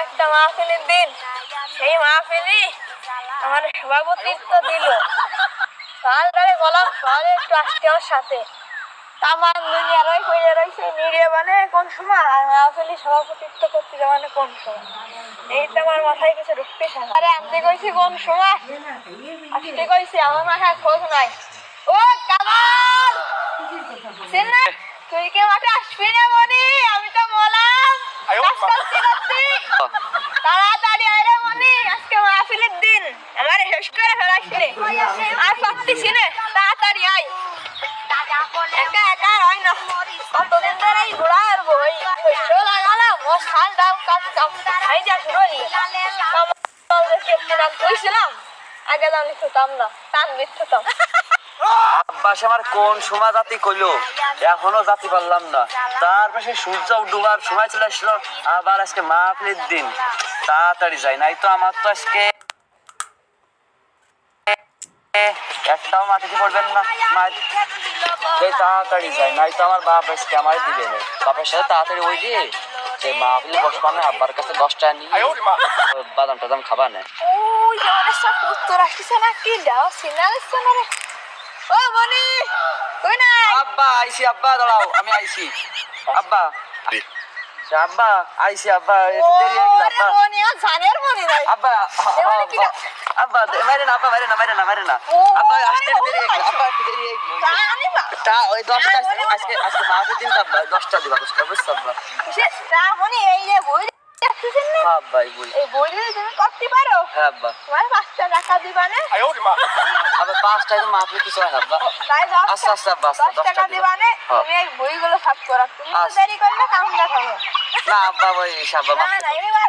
একটা মাহফিলের দিন, সেই মাহফিলি আমার সভাপতিত্ব দিল। সকালটারে বললাম সকালে একটু আসতে আমার সাথে। তামান দুনিয়ার ওই কইলে রয়েছে নিড়ে মানে কোন সময় আর মাহফিলি সভাপতিত্ব করতে যাওয়া মানে কোন সময়, এই তো আমার মাথায় কিছু ঢুকতেছে না। আরে আনতে কইছি কোন সময়, আসতে কইছি আমার মাথায় খোঁজ নাই। ও কামাল, চিন্না তুই কি মাঠে আসবি না মনি? আমি তো বললাম তাড়াতাড়ি আয় মনি, আজকে মাহফিলের দিন, আমার শেষ করে ফেলাইছিস আর পাচ্ছিস না, তাড়াতাড়ি আয়। একা একা হয় না, কতদিন ধরে এই ঘোড়ার বই শস্য লাগালাম, ও সাল দাম কাজ কাম খাই যা শুরু কইছিলাম আগে দাম লিখতাম না, টান লিখতাম। আব্বাস আমার কোন সময় জাতি কইলো, এখনো জাতি পারলাম না। তারপরে সূর্য ডুবার সময় চলে আসলো, আবার আজকে মাহফিলের দিন, তাড়াতাড়ি যাই, নাই তো আমার তো আজকে একটাও মাটিতে পড়বেন না। তাড়াতাড়ি যাই, নাই তো আমার বাপ আজকে আমার দিবে না। বাপের সাথে তাড়াতাড়ি ওই দিয়ে যে মাহফিলে বসে পানে আব্বার কাছে 10 টাকা নিয়ে বাদাম টাদাম খাবা না। ওই আমাদের সব উত্তর আসছে না, কি দাও সিগন্যাল আসছে না রে। ও মনি কই না? আব্বা আইছি, আব্বা দাঁড়াও, আমি আইছি। আব্বা আব্বা আইছি, আব্বা দেরি হয়ে গেল। আব্বা মনি আর জানের মনি নাই। আব্বা আব্বা মারে না, আব্বা মারে না, মারে না, মারে না। আব্বা আসতে দেরি হয়ে গেল, আব্বা একটু দেরি হয়ে গেল। তা ওই 10টা আজকে আজকে মাসের দিন তো আব্বা 10টা দিবা, 10টা বুঝছো আব্বা? তা মনি এই যে বই দেখতেছেন না? হ্যাঁ আব্বা এই বই। এই বই দিয়ে তুমি করতে পারো? হ্যাঁ আব্বা। তোমার 5 টাকা দিবা না? আব্বা 5টায় তো মাহফিল কিছু হয় না আব্বা। তাই আচ্ছা আচ্ছা আব্বা, 10 টাকা দিবা না? তুমি এই বইগুলো সাফ করো, তুমি তো দেরি করলে কাম না করো। না আব্বা ওই আব্বা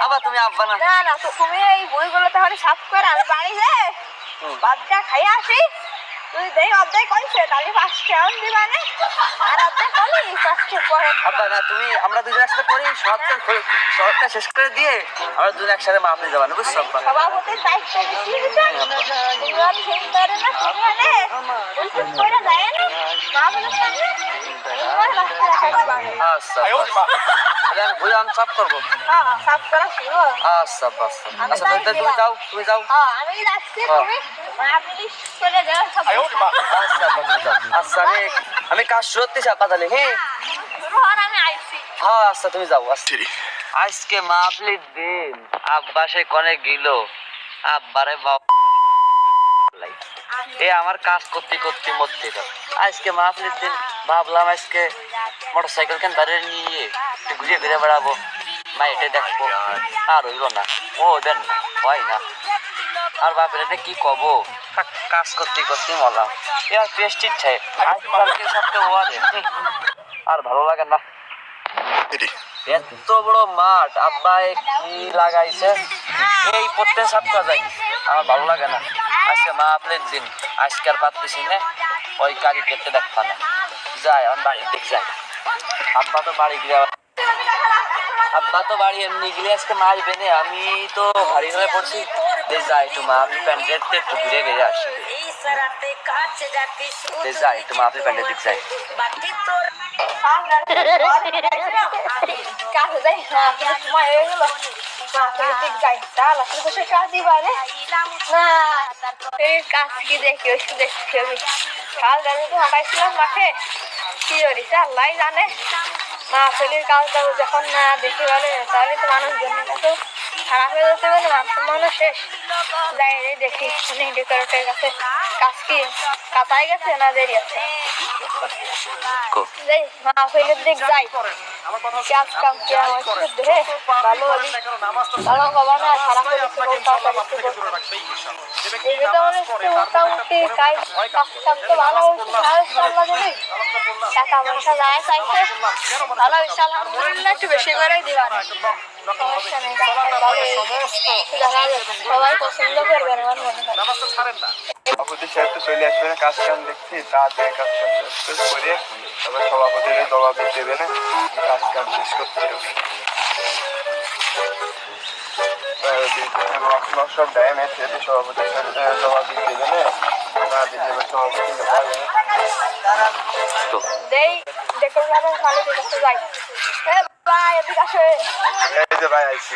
আব্বা তুমি আব্বা না। না না তুমি এই বইগুলো তাহলে সাফ করে আমি বাড়ি যাই বাদটা খাই আসি। তুই দেই অর্ধেক কইছে তাহলে 5 টাকা দিবা না, আর অর্ধেক কলি 5 টাকা পরে আব্বা না, তুমি আমরা দুজন একসাথে করি, সবটা শেষ করে দিয়ে আমরা দুজন একসাথে মাহফিল যাবো না, বুঝছো আব্বা? সভাপতির দায়িত্ব দিছি তোমার চিন্তা করে না, তুমি আনে ওই ঠিক করে যায় না মাহফিলের সামনে তোমার রাস্তা রাখা বাড়ি। আচ্ছা তাহলে আমি বই আমি সাফ করবো। হ্যাঁ সাফ করা শুরু। আচ্ছা আব্বা আচ্ছা, তুমি যাও, তুমি যাও। হ্যাঁ আমি যাচ্ছি, তুমি মাহফিল করে যাও সব। আচ্ছা আব্বা তুমি যাও। আচ্ছা আমি কাজ শুরু করতেছি আব্বা তাহলে। হ্যাঁ শুরু হন, আমি আইছি। হ্যাঁ আচ্ছা তুমি যাও। আচ্ছা আজকে মাহফিলের দিন, আব্বা সে কনে গেল, আব্বারে এ আমার কাজ করতে করতে মরতে গেল। আজকে মাহফিলের দিন ভাবলাম আজকে মোটরসাইকেল কেন দাঁড়িয়ে নিয়ে একটু ঘুরে ঘুরে বেড়াবো, মা এটা দেখবো, আর হইল না, ও দেন না, হয় না। আর বাপের এটা কি কব, কাজ করতে করতে মরলাম। এ আর পেস্টির চাই আজকালকে সবটা ওয়ারে, আর ভালো লাগে না। এত বড় মাঠ আব্বা কি লাগাইছে, এই প্রত্যেক সপ্তাহ যাই, আমার ভালো লাগে না। আজকে মাহফিলের দিন, আজকে আর পারতেছি না, ওই কারি কেটে দেখতাম না, যাই আমার বাড়ির দিক যাই। আব্বা তো বাড়ি গিয়ে এমনি গেলে আজকে মারবে না, আমি তো ভারী হয়ে পড়ছি। যাই একটু মাহফিল প্যান্ডেল একটু ঘুরে ঘুরে আসি, যাই একটু মাহফিল প্যান্ডেল দিক যাই। কাছে যাই সময় হয়ে গেল, মাহফিলের দিক যাই। চাল আসলে বসে কাজ দিবা না, কাজ কি দেখি ওষুধ দেখছি আমি। কাল আমি তো হাঁটাইছিলাম মাঠে, কি করিস আল্লাহ জানে। মাহফিলের কাজটা যখন না দেখি বলে তাহলে তো মানুষজন কাছে খারাপ হয়ে যেতে পারে, মানুষ শেষ। যাই রে দেখি ডেকোরেটের কাছে কাজ কি কাঁচাই গেছে না দেরি আছে, যাই মাহফিলের দিক যাই। কাজ কাম কি আমার দেখে ভালো বলি ভালো খবর না, খারাপ হয়ে গেছে মোটামুটি কাজ কাম তো ভালো হচ্ছে। টাকা পয়সা যায় চাইছে ভালো হচ্ছে আলহামদুলিল্লাহ, একটু বেশি করেই দিবা না, সমস্যা নেই। সবাই পছন্দ করবে আমার মনে হয়। সভাপতি সাহেব তো চলে আসবে না, কাজ কাম দেখছি তাড়াতাড়ি কাজ কাম শেষ করে তারপর সভাপতির জবাব দিতে দেবে না, কাজ কাম শেষ করতে হবে। সব ড্যামেজ সভাপতির সাথে জবাব দিতে দেবে না দিলে এবার সভাপতি ভাই এদিকে আসে। এই যে ভাই আইছি।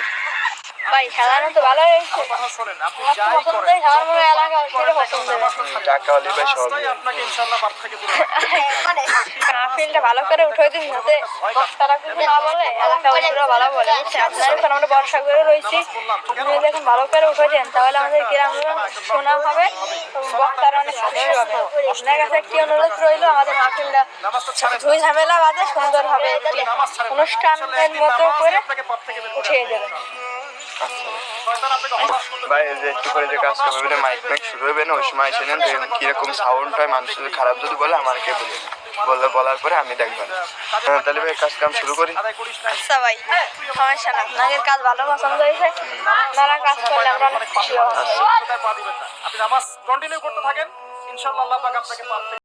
ভাই খেলানো তো ভালো হয়েছে কথা শোনেন, আপনি আমার তো যাই পছন্দ করেন, আমার মনে হয় এলাকা সেটা পছন্দ টাকা হলে ভাই সব রাস্তায় আপনাকে ইনশাআল্লাহ পাপ থেকে দূরে রাখবে। মাহফিলটা ভালো করে উঠে দিন যাতে বক্তারা কিছু না বলে এলাকা পুরো ভালো বলে বুঝছেন আপনার এখন আমরা ভরসা করে রয়েছি আপনি যদি এখন ভালো করে উঠে দেন তাহলে আমাদের গ্রাম সুনাম হবে বক্তারা অনেক খুশি হবে আপনার কাছে একটি অনুরোধ রইল আমাদের মাহফিলটা নামাজটা ছাড়েন না। ঝুই ঝামেলা বাদে সুন্দর হবে একটি নামাজ ছাড়েন না। অনুষ্ঠানের মতো করে আপনাকে পাপ থেকে বের করে উঠিয়ে দেবেন শয়তান আপনাকে হতাশ করতে ভাই এই যে একটু করে যে কাজ করবে না মাইক মাইক শুরু হবে না ওই সময় এসে নেন দেখেন কিরকম সাউন্ড হয় মানুষ যদি খারাপ যদি বলে আমাকে বলার পরে আমি দেখবেন তাহলে ভাই কাজ কাম শুরু করি আদায় করিস না। আচ্ছা ভাই সমস্যা না আপনাদের কাজ ভালো পছন্দ হয়েছে আপনারা কাজ করলে আমরা অনেক খুশি হব কোথায় পা দিবেন না। আপনি নামাজ কন্টিনিউ করতে থাকেন, ইনশাআল্লাহ আল্লাহ পাক আপনাকে পাপ থেকে